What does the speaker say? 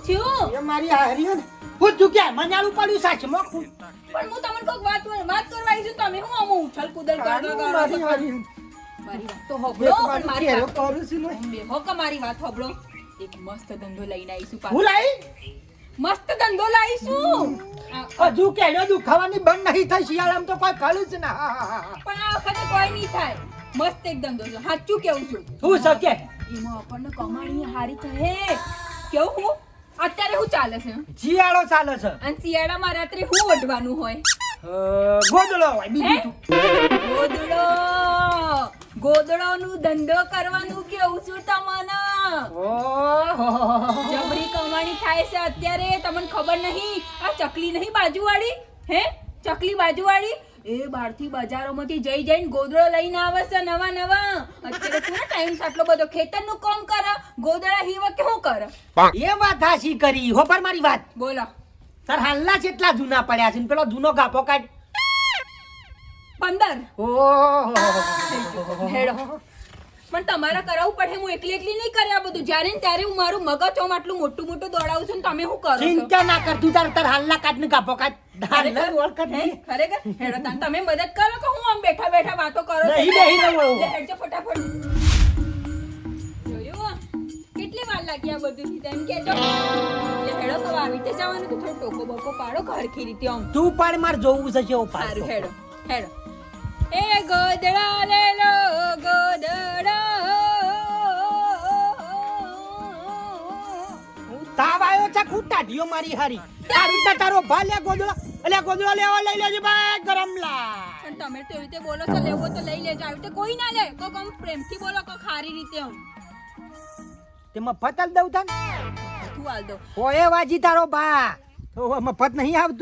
થયું એ મારી હારી હું તું કે મનાલું પડ્યું સાચમાં પણ હું તમને કોઈક વાત કરવા આવી છું તમે હું આમ ઉછળ કૂદળ મારી કરો હારી મારી વાત તો હોબળો પણ મારી કેરો વાત કરું છું ને બે હો કે મારી વાત હોબળો એક મસ્ત ધંધો લઈને આવીશું પાછો. હું લાઈ મસ્ત ધંધો લાવીશું હજુ કેડો દુખાવાની બંધ નહીં થઈ શિયાળામાં તો કોઈ કળું જ ના પણ આ વખતે કોઈ નહીં થાય મસ્ત એક ધંધો છે સાચું કેવું છું હું શકે એમાં આપણને કમાણી હારી થાય કેવું હું અત્યારે હું ચાલે છે શિયાળો ચાલે છે અને શિયાળામાં રાત્રે હું ઓઢવાનું હોય ગોદડો હોય બીજું તું ગોદડોનું ધંધો કરવાનું કેવું છું તમને ઓહો જબરી કમાણી થાય છે અત્યારે તમને ખબર નહીં આ ચકલી નહીં બાજુવાળી હે ચકલી બાજુવાળી એ બહારથી બજારોમાંથી જઈને ગોદડો લઈને આવે છે નવા અત્યારે કોને ટાઈમ આટલો બધો ખેતરનું કામ કરે ગોદડા હીવા કે શું કરે એ વાત હાસી કરી હો પર મારી વાત બોલો સર હાલના જેટલા જૂના પડ્યા છે ને પેલો જૂનો ગાપો કાઢ 15 ઓહો હેડો પણ તમારે કરાવવું પડે હું એકલી નહીં કર્યા બધું જ્યારે ને ત્યારે હું મારું મગજ ઓમ આટલું મોટું દોડાવું છું ને તમે શું કરો છો ચિંતા ના કર તું તાર હાલના કાઢ ને ગાપો કાઢ હાલના રોલ કર હે ખરેખર હેડો તમે મદદ કરો કે હું આમ બેઠા વાતો કરો છો? નહીં બેહી રહો. લે, હેડજો ફટાફટ જોયું કેટલી વાર લાગી આ બધું થી તેમ કેજો લે, હેડો તો આવી રીતે જવાનું તો થોડો ટોકો બોકો પાડો ઘરખી રીતે આમ તું પણ માર જોવું છે કેવું સારું પાડો હેડો એ ગોદડા લે લો ગોદડા તાવ આવ્યો છે ખૂટા ઢીયો મારી હારી તારું તો તારો ભાલે ગોદડો લેવા લઈ લેજે ભાઈ ગરમ લા પણ તમે તો એવી રીતે બોલો છો લેવો તો લઈ લેજો આવી રીતે કોઈ ના લે કોક આમ પ્રેમથી બોલો કોક સારી રીતે આમ તેમાં પતલ દઉં તન તું હાલ દો ઓએ વાજી તારો બા તો મફત નહીં આવતું